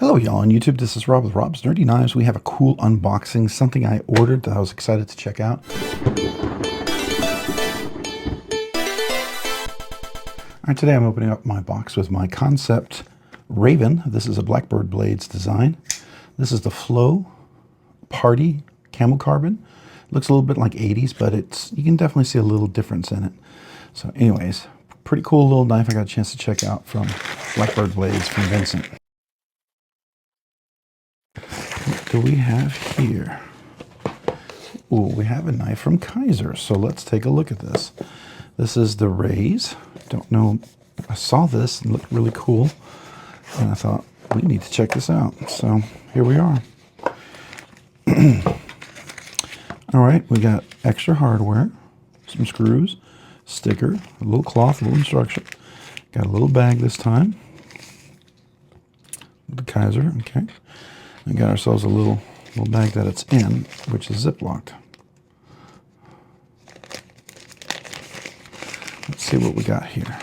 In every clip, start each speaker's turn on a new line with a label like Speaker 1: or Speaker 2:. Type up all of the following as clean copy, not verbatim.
Speaker 1: Hello y'all on YouTube, this is Rob with Rob's Nerdy Knives. We have a cool unboxing, something I ordered that I was excited to check out. Alright, today I'm opening up my box with my Concept Raven. This is a Blackbird Blades design. This is the Flow Party Camocarbon. Looks a little bit like 80s, but you can definitely see a little difference in it. So anyways, pretty cool little knife I got a chance to check out from Blackbird Blades from Vincent. What do we have here? Ooh, we have a knife from Kizer, so let's take a look at this. This is the Raze. Don't know, I saw this and looked really cool, and I thought, we need to check this out. So here we are. All right, we got extra hardware, some screws, sticker, a little cloth, a little instruction. Got a little bag this time. The Kizer, okay. We got ourselves a little bag that it's in, which is zip-locked. Let's see what we got here.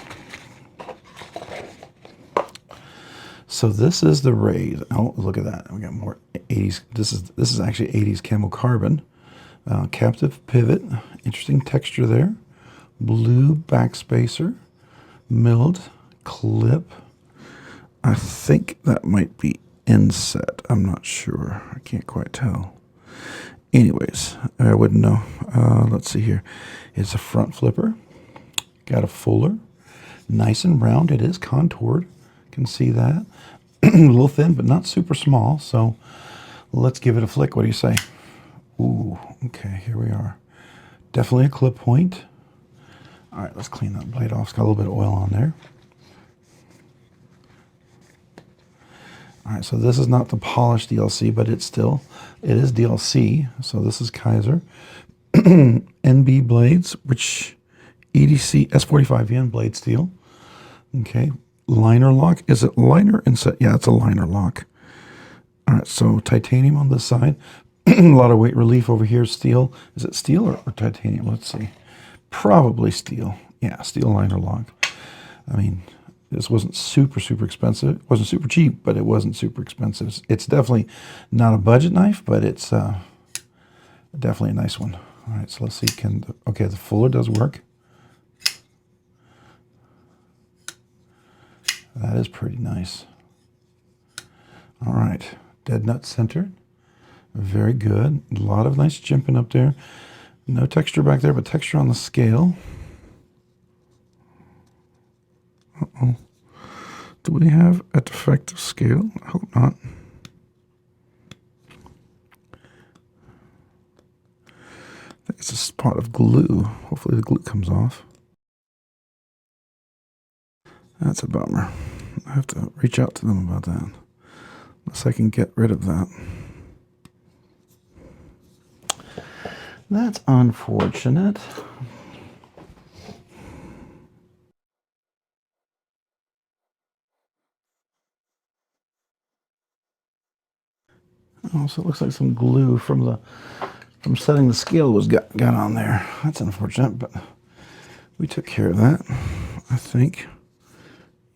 Speaker 1: So this is the Raze. Oh, look at that. We got more 80s. This is actually 80s Camocarbon. Captive pivot. Interesting texture there. Blue backspacer. Milled clip. I think that might be inset. I'm not sure. I can't quite tell. Anyways, I wouldn't know. Let's see here. It's a front flipper. Got a fuller. Nice and round. It is contoured. Can see that. A little thin, but not super small. So let's give it a flick. What do you say? Ooh, okay, here we are. Definitely a clip point. All right, let's clean that blade off. It's got a little bit of oil on there. All right, so this is not the polished DLC, but it is DLC. So this is Kizer. NB blades, which EDC S45VN blade steel. Okay, liner lock. Is it liner inset? Yeah, it's a liner lock. All right, so titanium on this side. A lot of weight relief over here. Steel. Is it steel or titanium? Let's see. Probably steel. Yeah, steel liner lock. I mean, this wasn't super expensive. It wasn't super cheap, but it wasn't super expensive. It's definitely not a budget knife, but it's definitely a nice one. All right, so let's see. Okay, the fuller does work. That is pretty nice. All right, dead nut centered. Very good. A lot of nice jimping up there. No texture back there, but texture on the scale. Uh-oh. Do we have a defective scale? I hope not. I think it's a spot of glue. Hopefully the glue comes off. That's a bummer. I have to reach out to them about that. Unless I can get rid of that. That's unfortunate. Oh, so it looks like some glue from setting the scale got on there. That's unfortunate, but we took care of that, I think.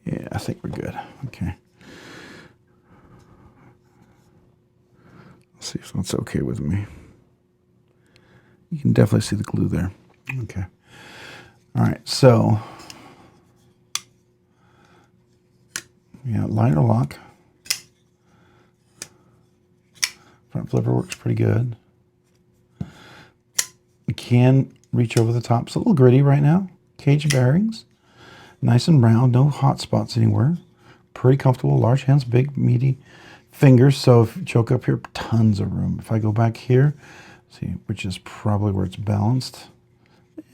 Speaker 1: Yeah, I think we're good. Okay. Let's see if that's okay with me. You can definitely see the glue there. Okay. All right, so yeah, liner lock. Front flipper works pretty good. You can reach over the top. It's a little gritty right now. Caged bearings. Nice and round. No hot spots anywhere. Pretty comfortable. Large hands, big, meaty fingers. So if you choke up here, tons of room. If I go back here, see, which is probably where it's balanced.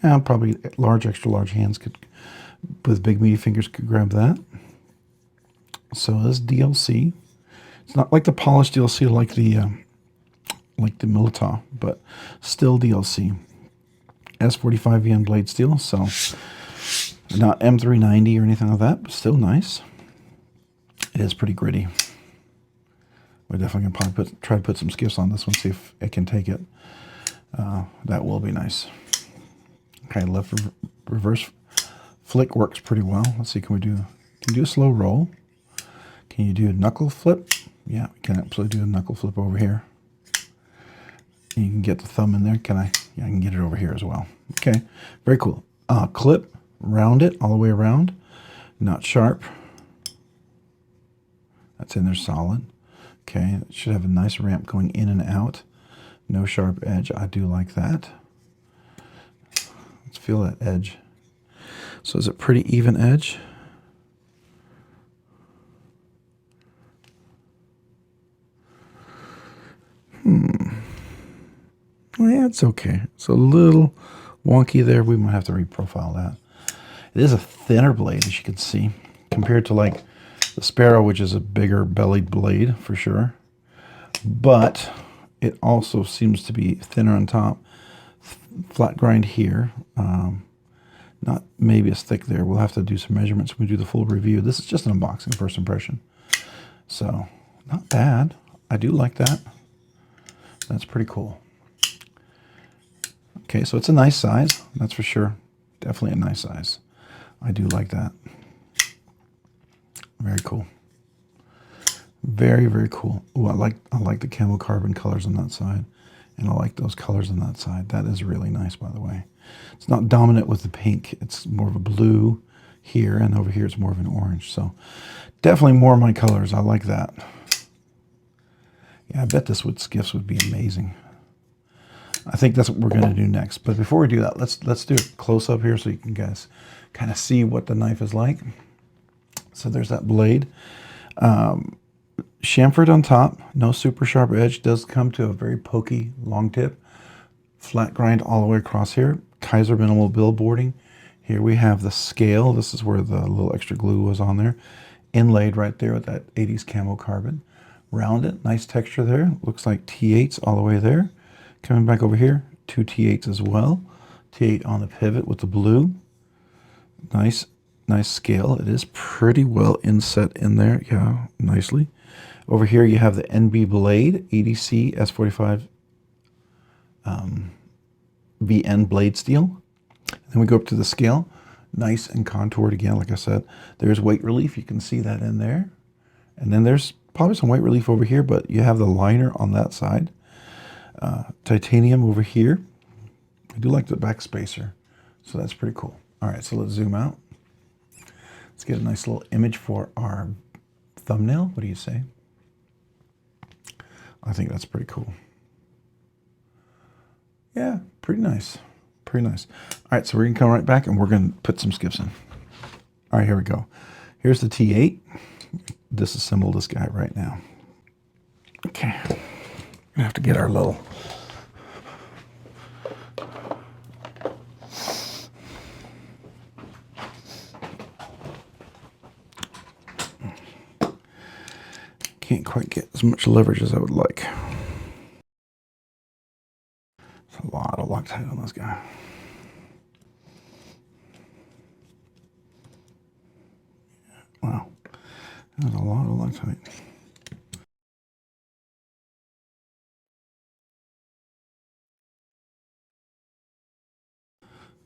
Speaker 1: Yeah, probably extra large hands with big, meaty fingers could grab that. So this DLC. It's not like the polished DLC like the Milita, but still DLC. S45VN blade steel, so not M390 or anything like that, but still nice. It is pretty gritty. We're definitely gonna probably try to put some skiffs on this one, see if it can take it. That will be nice. Okay, left reverse flick works pretty well. Let's see, can you do a slow roll? Can you do a knuckle flip? Yeah, we can absolutely do a knuckle flip over here. You can get the thumb in there. Can I? Yeah, I can get it over here as well. Okay, very cool. Clip, round it all the way around. Not sharp. That's in there solid. Okay, it should have a nice ramp going in and out. No sharp edge. I do like that. Let's feel that edge. So is it pretty even edge? Well, yeah, it's okay. It's a little wonky there. We might have to reprofile that. It is a thinner blade, as you can see, compared to like the Sparrow, which is a bigger bellied blade for sure. But it also seems to be thinner on top. Flat grind here. Not maybe as thick there. We'll have to do some measurements when we do the full review. This is just an unboxing first impression. So, not bad. I do like that. That's pretty cool. Okay, so it's a nice size, that's for sure. Definitely a nice size. I do like that. Very cool. Very, very cool. Ooh, I like the Camocarbon colors on that side. And I like those colors on that side. That is really nice, by the way. It's not dominant with the pink. It's more of a blue here, and over here it's more of an orange. So definitely more of my colors. I like that. Yeah, I bet this with skiffs would be amazing. I think that's what we're going to do next. But before we do that, let's do a close-up here so you can guys kind of see what the knife is like. So there's that blade. Chamfered on top, no super sharp edge. Does come to a very pokey long tip. Flat grind all the way across here. Kizer minimal billboarding. Here we have the scale. This is where the little extra glue was on there. Inlaid right there with that 80s Camocarbon. Rounded, nice texture there. Looks like T8s all the way there. Coming back over here, 2 T8s as well. T8 on the pivot with the blue. Nice scale. It is pretty well inset in there. Yeah, nicely. Over here you have the NB blade, EDC S45VN blade steel. Then we go up to the scale. Nice and contoured again, like I said. There's weight relief. You can see that in there. And then there's probably some weight relief over here, but you have the liner on that side. Titanium over here. I do like the back spacer, so that's pretty cool. All right, so let's zoom out. Let's get a nice little image for our thumbnail. What do you say? I think that's pretty cool. Yeah, pretty nice. Pretty nice. All right, so we're going to come right back and we're going to put some skiffs in. All right, here we go. Here's the T8. Disassemble this guy right now. Okay. We're going to have to get our little... Can't quite get as much leverage as I would like. It's a lot of Loctite on this guy. Wow. There's a lot of Loctite.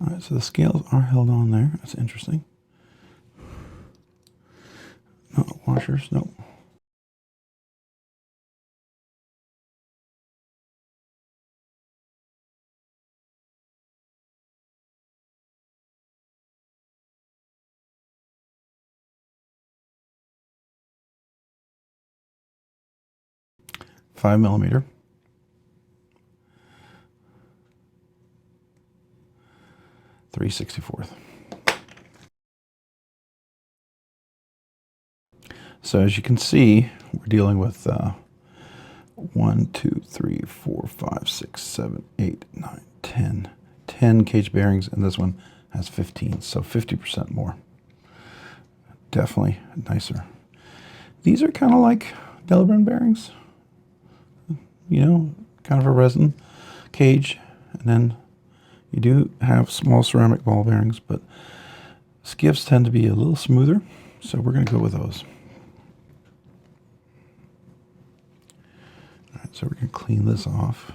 Speaker 1: All right, so the scales are held on there. That's interesting. No washers, nope. Five millimeter. .364. So as you can see, we're dealing with 1, 2, 3, 4, 5, 6, 7, 8, 9, 10. 10 cage bearings, and this one has 15, so 50% more. Definitely nicer. These are kind of like Delrin bearings, you know, kind of a resin cage, and then you do have small ceramic ball bearings, but skiffs tend to be a little smoother, so we're going to go with those. All right, so we're going to clean this off.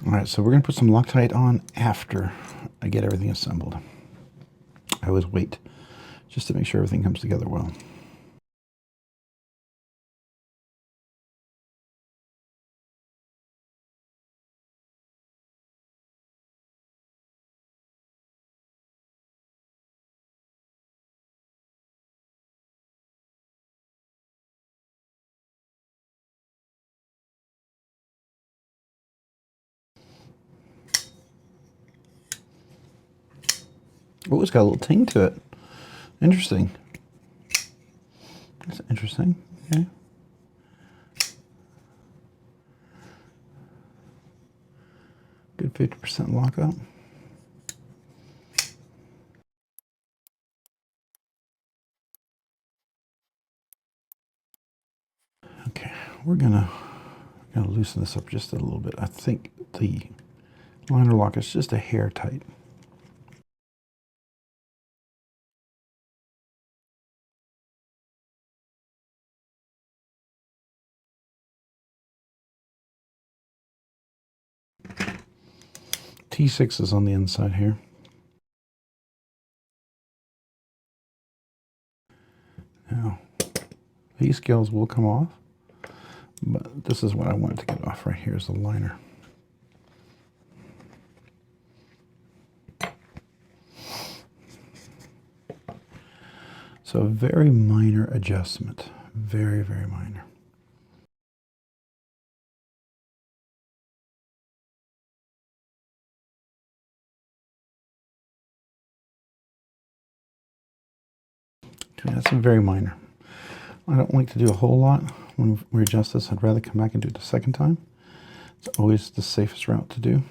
Speaker 1: All right, so we're going to put some Loctite on after I get everything assembled. I always wait just to make sure everything comes together well. Oh, it's got a little ting to it. Interesting. That's interesting. Okay. Good 50% lockup. Okay, we're gonna loosen this up just a little bit. I think the liner lock is just a hair tight. T6 is on the inside here. Now, these scales will come off, but this is what I wanted to get off right here is the liner. So a very minor adjustment, very, very minor. Okay, that's very minor. I don't like to do a whole lot when we adjust this. I'd rather come back and do it the second time. It's always the safest route to do.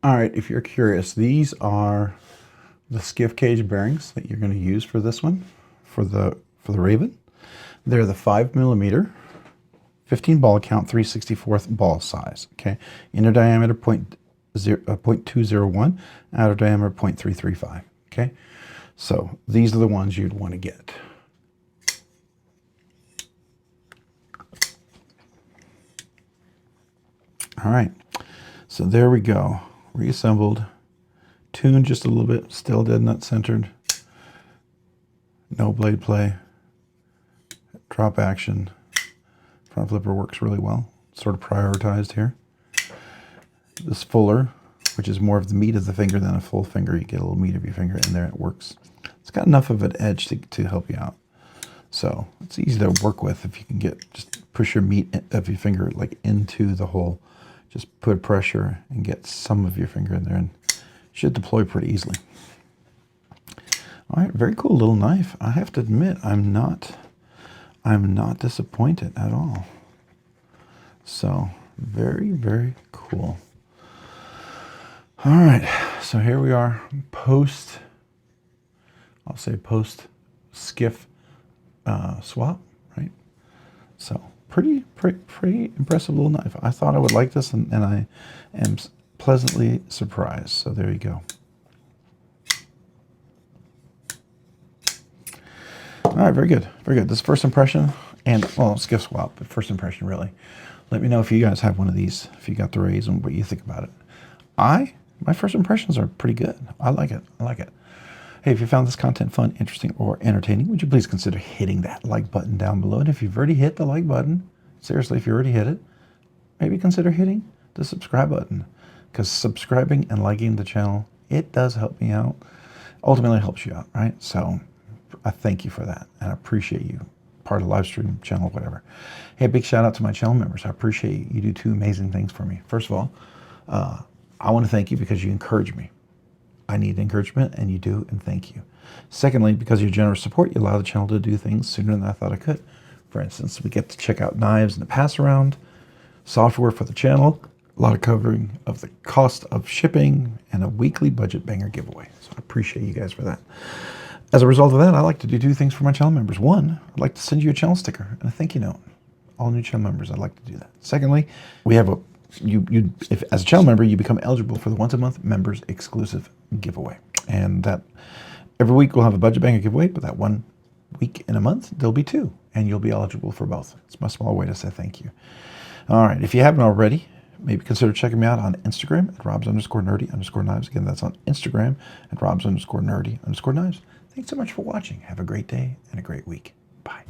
Speaker 1: All right, if you're curious, these are the skiff cage bearings that you're going to use for this one, for the Raven. They're the 5mm, 15 ball count, 3/64 ball size. Okay, inner diameter 0.201, outer diameter 0.335. Okay, so these are the ones you'd want to get. All right, so there we go. Reassembled, tuned just a little bit, still dead nut centered, no blade play, drop action, front flipper works really well, sort of prioritized here. This fuller, which is more of the meat of the finger than a full finger, you get a little meat of your finger in there, it works. It's got enough of an edge to help you out. So it's easy to work with if you can just push your meat of your finger like into the hole. Just put pressure and get some of your finger in there and it should deploy pretty easily. All right, very cool little knife. I have to admit, I'm not disappointed at all. So very, very cool. All right, so here we are post skiff swap, right? So pretty impressive little knife. I thought I would like this, and I am pleasantly surprised. So there you go. All right, very good, very good. This first impression, and well, skiff swap, but first impression really. Let me know if you guys have one of these, if you got the Raze, and what you think about it. My first impressions are pretty good. I like it. I like it. Hey, if you found this content fun, interesting, or entertaining, would you please consider hitting that like button down below? And if you've already hit the like button, seriously, if you already hit it, maybe consider hitting the subscribe button, because subscribing and liking the channel, it does help me out. Ultimately, it helps you out, right? So I thank you for that, and I appreciate you. Part of the live stream channel, whatever. Hey, big shout out to my channel members. I appreciate you. You do two amazing things for me. First of all, I want to thank you because you encourage me. I need encouragement, and you do, and thank you. Secondly, because of your generous support, you allow the channel to do things sooner than I thought I could. For instance, we get to check out knives and the pass around, software for the channel, a lot of covering of the cost of shipping, and a weekly budget banger giveaway. So I appreciate you guys for that. As a result of that, I like to do two things for my channel members. One, I'd like to send you a channel sticker and a thank you note. All new channel members, I'd like to do that. Secondly, we have if as a channel member, you become eligible for the once a month members exclusive giveaway. And that every week we'll have a budget banger giveaway, but that 1 week in a month, there'll be two, and you'll be eligible for both. It's my small way to say thank you. All right, if you haven't already, maybe consider checking me out on Instagram at Robs_nerdy_knives. Again, that's on Instagram at Robs_nerdy_knives. Thanks so much for watching. Have a great day and a great week. Bye.